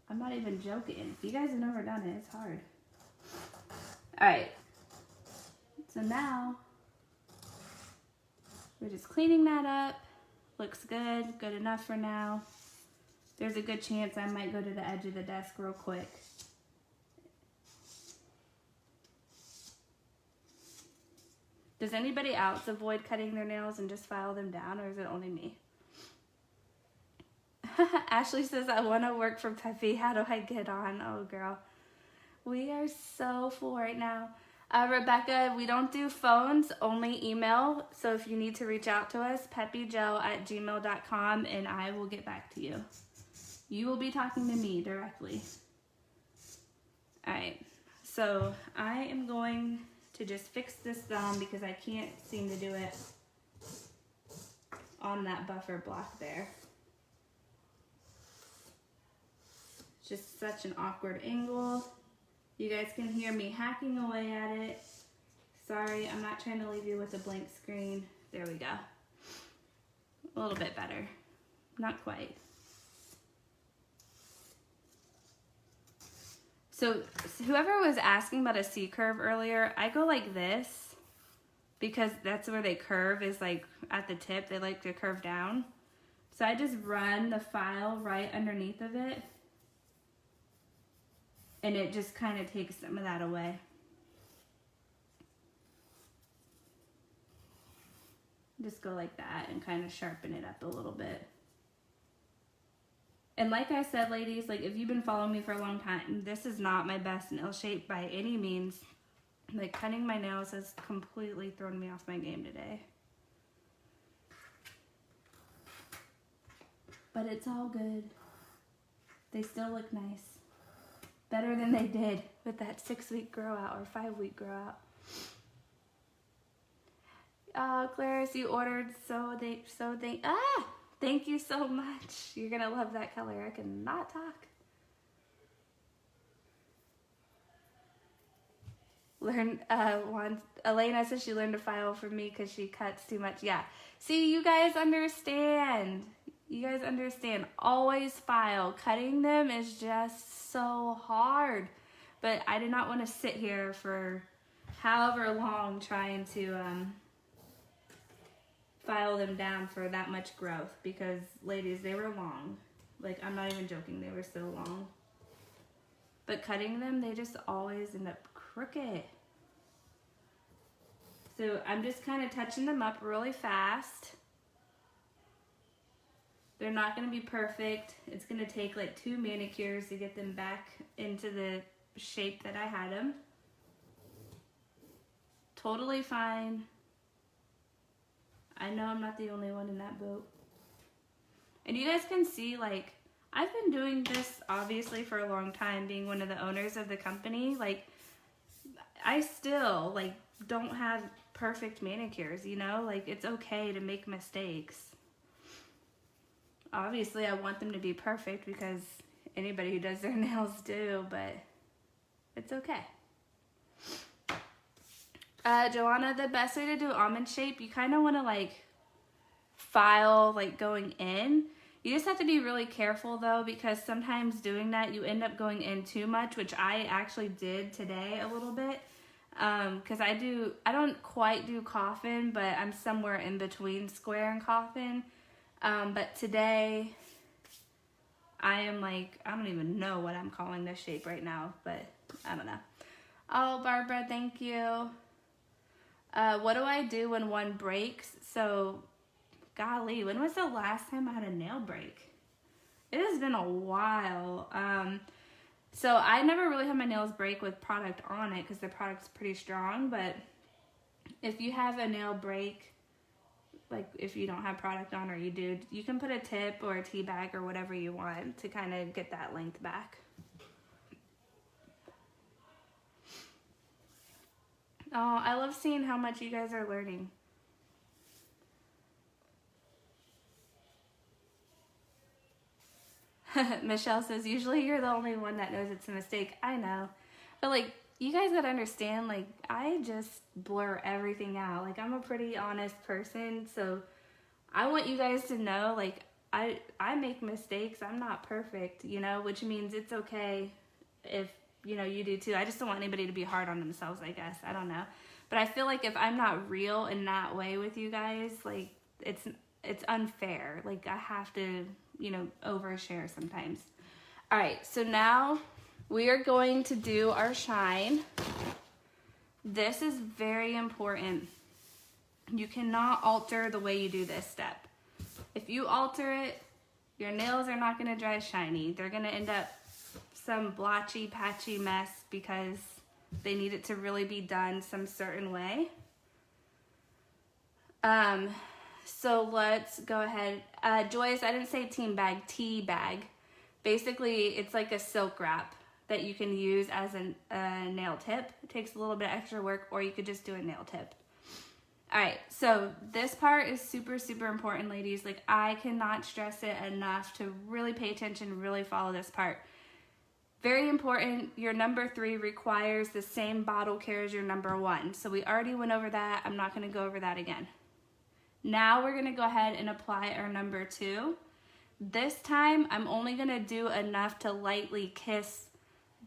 [SPEAKER 1] I'm not even joking. If you guys have never done it, it's hard. Alright. So now, we're just cleaning that up. Looks good. Good enough for now. There's a good chance I might go to the edge of the desk real quick. Does anybody else avoid cutting their nails and just file them down, or is it only me? Ashley says, I want to work for Peppi. How do I get on? Oh, girl. We are so full right now. Rebecca, we don't do phones, only email. So if you need to reach out to us, peppyjoe@gmail.com, and I will get back to you. You will be talking to me directly. Alright, so I am going to just fix this thumb because I can't seem to do it on that buffer block there. Just such an awkward angle. You guys can hear me hacking away at it. Sorry, I'm not trying to leave you with a blank screen. There we go. A little bit better. Not quite. So whoever was asking about a C-curve earlier, I go like this because that's where they curve, is like at the tip. They like to curve down. So I just run the file right underneath of it. And it just kind of takes some of that away. Just go like that and kind of sharpen it up a little bit. And like I said, ladies, like, if you've been following me for a long time, this is not my best nail shape by any means. Like, cutting my nails has completely thrown me off my game today. But it's all good. They still look nice. Better than they did with that 6-week grow out or 5-week grow out. Clarice, you ordered thank you so much. You're gonna love that color. I cannot talk. Elena says she learned to file from me because she cuts too much. Yeah. See, you guys understand. You guys understand. Always file. Cutting them is just so hard. but I did not want to sit here for however long trying to file them down for that much growth, because ladies, they were long. Like, I'm not even joking, they were so long. But cutting them, they just always end up crooked. So I'm just kind of touching them up really fast. They're not going to be perfect. It's going to take like 2 manicures to get them back into the shape that I had them. Totally fine. I know I'm not the only one in that boat. And you guys can see, like, I've been doing this obviously for a long time, being one of the owners of the company. Like, I still, like, don't have perfect manicures, you know? Like, it's okay to make mistakes. Obviously, I want them to be perfect because anybody who does their nails do, but it's okay. Joanna, the best way to do almond shape, you kind of want to, like, file, like, going in. You just have to be really careful, though, because sometimes doing that, you end up going in too much, which I actually did today a little bit. Because I don't quite do coffin, but I'm somewhere in between square and coffin. But today, I am like, I don't even know what I'm calling this shape right now, but I don't know. Oh, Barbara, thank you. What do I do when one breaks? So, golly, when was the last time I had a nail break? It has been a while. So I never really had my nails break with product on it because the product's pretty strong, but if you have a nail break, like if you don't have product on or you do, you can put a tip or a tea bag or whatever you want to kind of get that length back. Oh, I love seeing how much you guys are learning. Michelle says, usually you're the only one that knows it's a mistake. I know. But, like, you guys gotta understand, like, I just blur everything out. Like, I'm a pretty honest person, so I want you guys to know, like, I make mistakes. I'm not perfect, you know, which means it's okay if, you know, you do too. I just don't want anybody to be hard on themselves, I guess. I don't know. But I feel like if I'm not real in that way with you guys, like, it's unfair. Like, I have to, you know, overshare sometimes. All right, so now we are going to do our shine. This is very important. You cannot alter the way you do this step. If you alter it, your nails are not going to dry shiny. They're going to end up some blotchy, patchy mess because they need it to really be done some certain way. So let's go ahead. Joyce, I didn't say tea bag. Basically, it's like a silk wrap that you can use as a nail tip. It takes a little bit extra work, or you could just do a nail tip. All right, so this part is super, super important, ladies. Like, I cannot stress it enough to really pay attention, really follow this part. Very important, your number 3 requires the same bottle care as your number 1. So we already went over that. I'm not gonna go over that again. Now we're gonna go ahead and apply our number 2. This time, I'm only gonna do enough to lightly kiss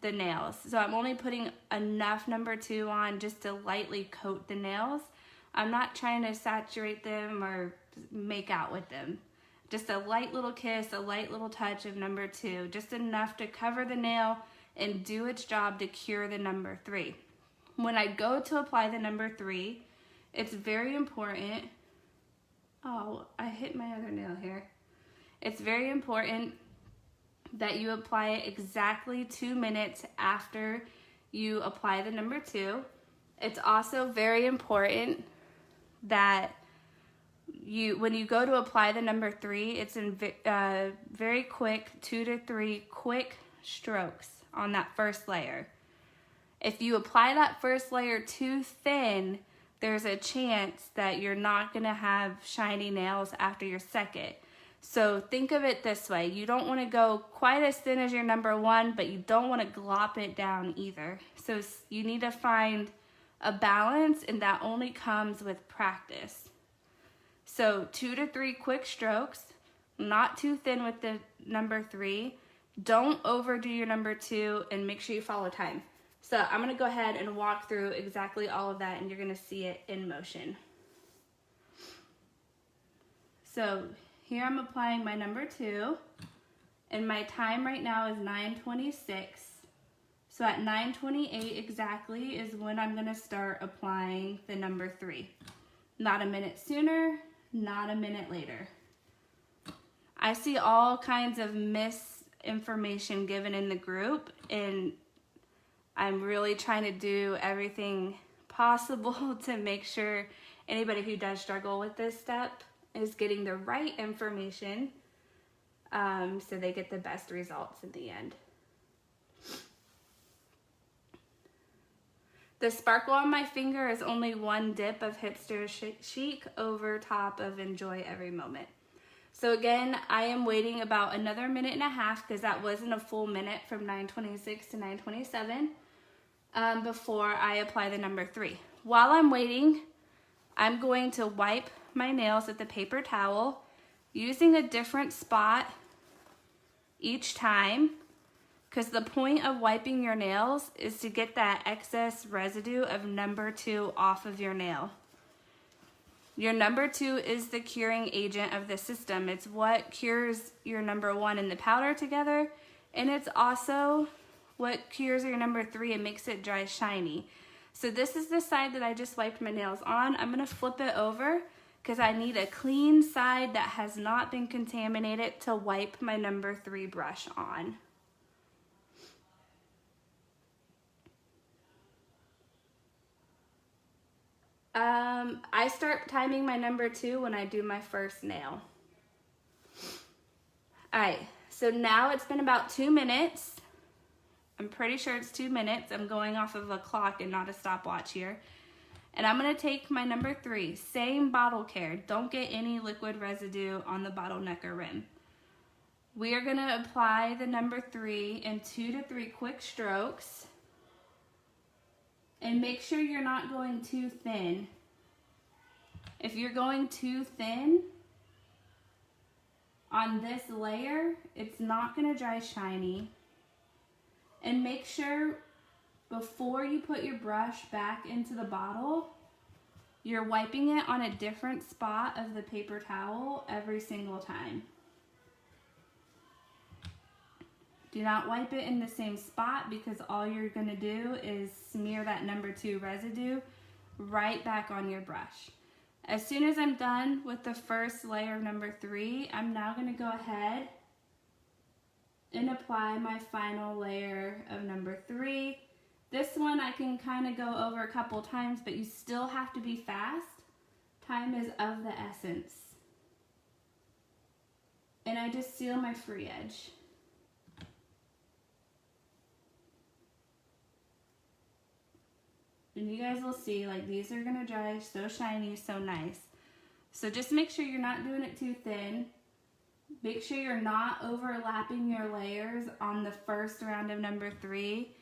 [SPEAKER 1] the nails. So I'm only putting enough number 2 on just to lightly coat the nails. I'm not trying to saturate them or make out with them. Just a light little kiss, a light little touch of number 2, just enough to cover the nail and do its job to cure the number 3. When I go to apply the number 3, it's very important. Oh, I hit my other nail here. It's very important that you apply it exactly 2 minutes after you apply the number 2. It's also very important that when you go to apply the number 3, it's in very quick, 2 to 3 quick strokes on that first layer. If you apply that first layer too thin, there's a chance that you're not gonna have shiny nails after your second. So think of it this way. You don't wanna go quite as thin as your number 1, but you don't wanna glop it down either. So you need to find a balance, and that only comes with practice. So 2 to 3 quick strokes, not too thin with the number 3. Don't overdo your number 2, and make sure you follow time. So I'm going to go ahead and walk through exactly all of that, and you're going to see it in motion. So here I'm applying my number 2, and my time right now is 9:26. So at 9:28 exactly is when I'm going to start applying the number 3. Not a minute sooner, not a minute later. I see all kinds of misinformation given in the group, and I'm really trying to do everything possible to make sure anybody who does struggle with this step is getting the right information, so they get the best results in the end. The sparkle on my finger is only one dip of hipster chic over top of enjoy every moment. So again, I am waiting about another minute and a half, because that wasn't a full minute from 9:26 to 9:27, before I apply the number 3. While I'm waiting, I'm going to wipe my nails with the paper towel, using a different spot each time, because the point of wiping your nails is to get that excess residue of number 2 off of your nail. Your number 2 is the curing agent of the system. It's what cures your number 1 and the powder together, and it's also what cures your number 3 and makes it dry shiny. So this is the side that I just wiped my nails on. I'm going to flip it over because I need a clean side that has not been contaminated to wipe my number 3 brush on. I start timing my number 2 when I do my first nail. Alright, so now it's been about 2 minutes. I'm pretty sure it's 2 minutes. I'm going off of a clock and not a stopwatch here. And I'm going to take my number 3, same bottle care. Don't get any liquid residue on the bottleneck or rim. We are going to apply the number 3 in 2 to 3 quick strokes. And make sure you're not going too thin. If you're going too thin on this layer, it's not going to dry shiny. And make sure before you put your brush back into the bottle, you're wiping it on a different spot of the paper towel every single time. Do not wipe it in the same spot, because all you're going to do is smear that number 2 residue right back on your brush. As soon as I'm done with the first layer of number 3, I'm now going to go ahead and apply my final layer of number 3. This one I can kind of go over a couple times, but you still have to be fast. Time is of the essence. And I just seal my free edge. And you guys will see, like, these are gonna dry so shiny, so nice. So just make sure you're not doing it too thin. Make sure you're not overlapping your layers on the first round of number 3.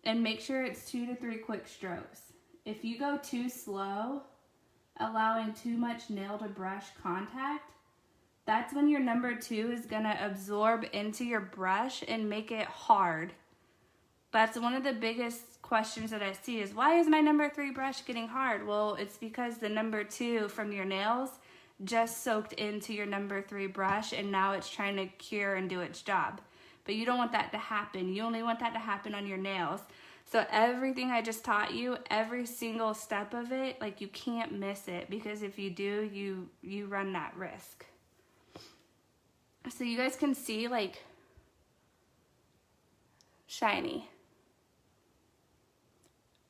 [SPEAKER 1] And make sure it's 2 to 3 quick strokes. If you go too slow, allowing too much nail to brush contact, that's when your number 2 is gonna absorb into your brush and make it hard. That's one of the biggest questions that I see is, why is my number 3 brush getting hard? Well, it's because the number 2 from your nails just soaked into your number 3 brush, and now it's trying to cure and do its job. But you don't want that to happen. You only want that to happen on your nails. So everything I just taught you, every single step of it, like, you can't miss it, because if you do, you run that risk. So you guys can see, like, shiny.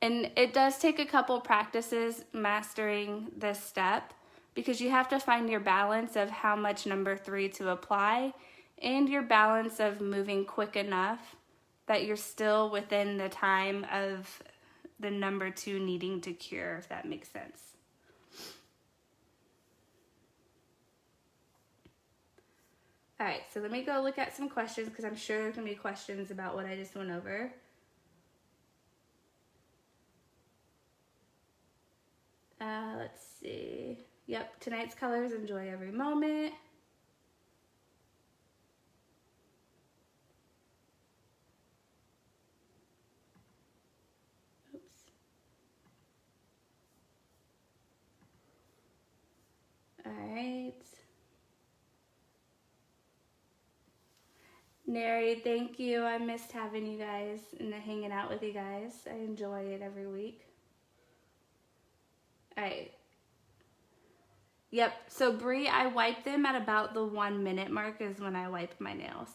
[SPEAKER 1] And it does take a couple practices mastering this step, because you have to find your balance of how much number 3 to apply and your balance of moving quick enough that you're still within the time of the number 2 needing to cure, if that makes sense. All right, so let me go look at some questions, because I'm sure there's gonna be questions about what I just went over. Let's see. Yep, tonight's colors, enjoy every moment. Nary, thank you. I missed having you guys and hanging out with you guys. I enjoy it every week. All right. Yep, so Bree, I wipe them at about the 1 minute mark is when I wipe my nails.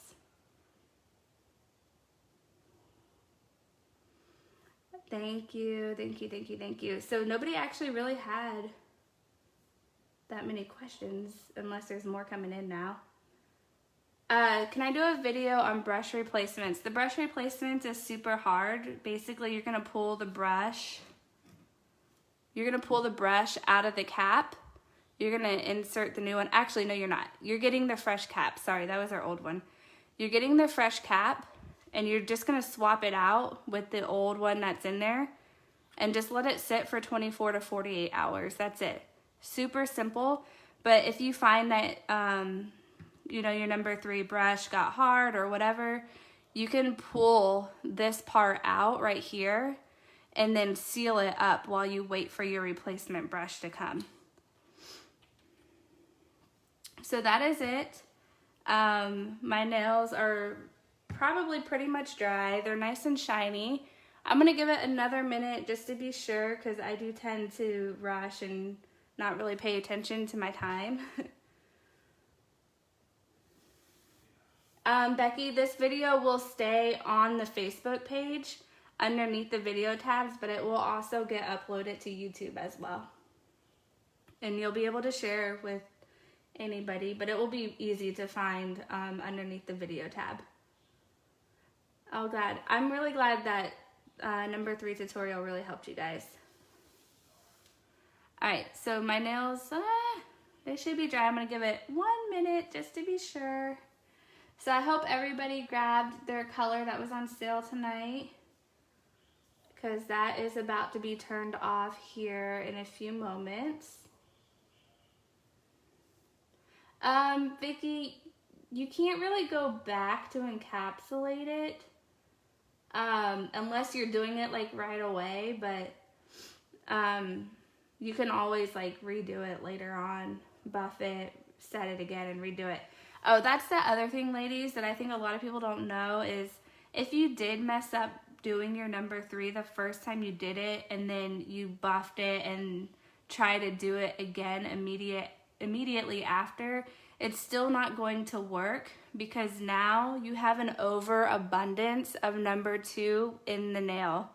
[SPEAKER 1] Thank you, thank you, thank you, thank you. So nobody actually really had that many questions unless there's more coming in now. Can I do a video on brush replacements? The brush replacements is super hard. Basically, you're gonna pull the brush. You're gonna pull the brush out of the cap. You're gonna insert the new one. Actually, no, you're not. You're getting the fresh cap. Sorry, that was our old one. You're getting the fresh cap, and you're just gonna swap it out with the old one that's in there, and just let it sit for 24 to 48 hours. That's it. Super simple. But if you find that, you know, your number 3 brush got hard or whatever, you can pull this part out right here and then seal it up while you wait for your replacement brush to come. So that is it. My nails are probably pretty much dry. They're nice and shiny. I'm gonna give it another minute just to be sure, because I do tend to rush and not really pay attention to my time. Becky, this video will stay on the Facebook page underneath the video tabs, but it will also get uploaded to YouTube as well. And you'll be able to share with anybody, but it will be easy to find underneath the video tab. Oh God, I'm really glad that number 3 tutorial really helped you guys. All right, so my nails, they should be dry. I'm gonna give it 1 minute just to be sure. So I hope everybody grabbed their color that was on sale tonight, because that is about to be turned off here in a few moments. Vicky, you can't really go back to encapsulate it unless you're doing it like right away, but you can always like redo it later on, buff it, set it again, and redo it. Oh, that's the other thing, ladies, that I think a lot of people don't know is if you did mess up doing your number 3 the first time you did it, and then you buffed it and try to do it again immediately after, it's still not going to work, because now you have an overabundance of number 2 in the nail.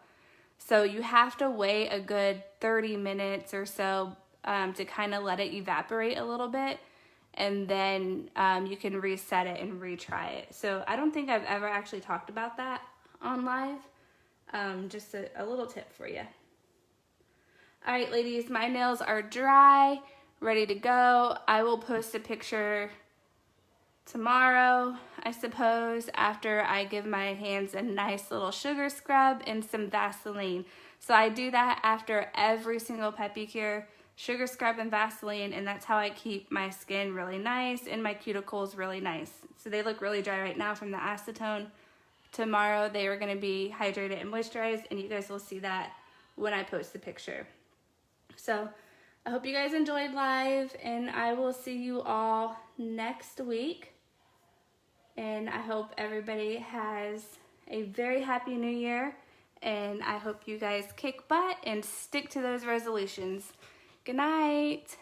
[SPEAKER 1] So you have to wait a good 30 minutes or so to kind of let it evaporate a little bit, and then you can reset it and retry it. So I don't think I've ever actually talked about that on live. Just a little tip for you. All right, ladies, my nails are dry, ready to go. I will post a picture tomorrow, I suppose, after I give my hands a nice little sugar scrub and some Vaseline. So I do that after every single Pepicure, sugar scrub and Vaseline, and that's how I keep my skin really nice and my cuticles really nice. So they look really dry right now from the acetone. Tomorrow they are going to be hydrated and moisturized, and you guys will see that when I post the picture. So I hope you guys enjoyed live, and I will see you all next week. And I hope everybody has a very happy new year, and I hope you guys kick butt and stick to those resolutions. Good night.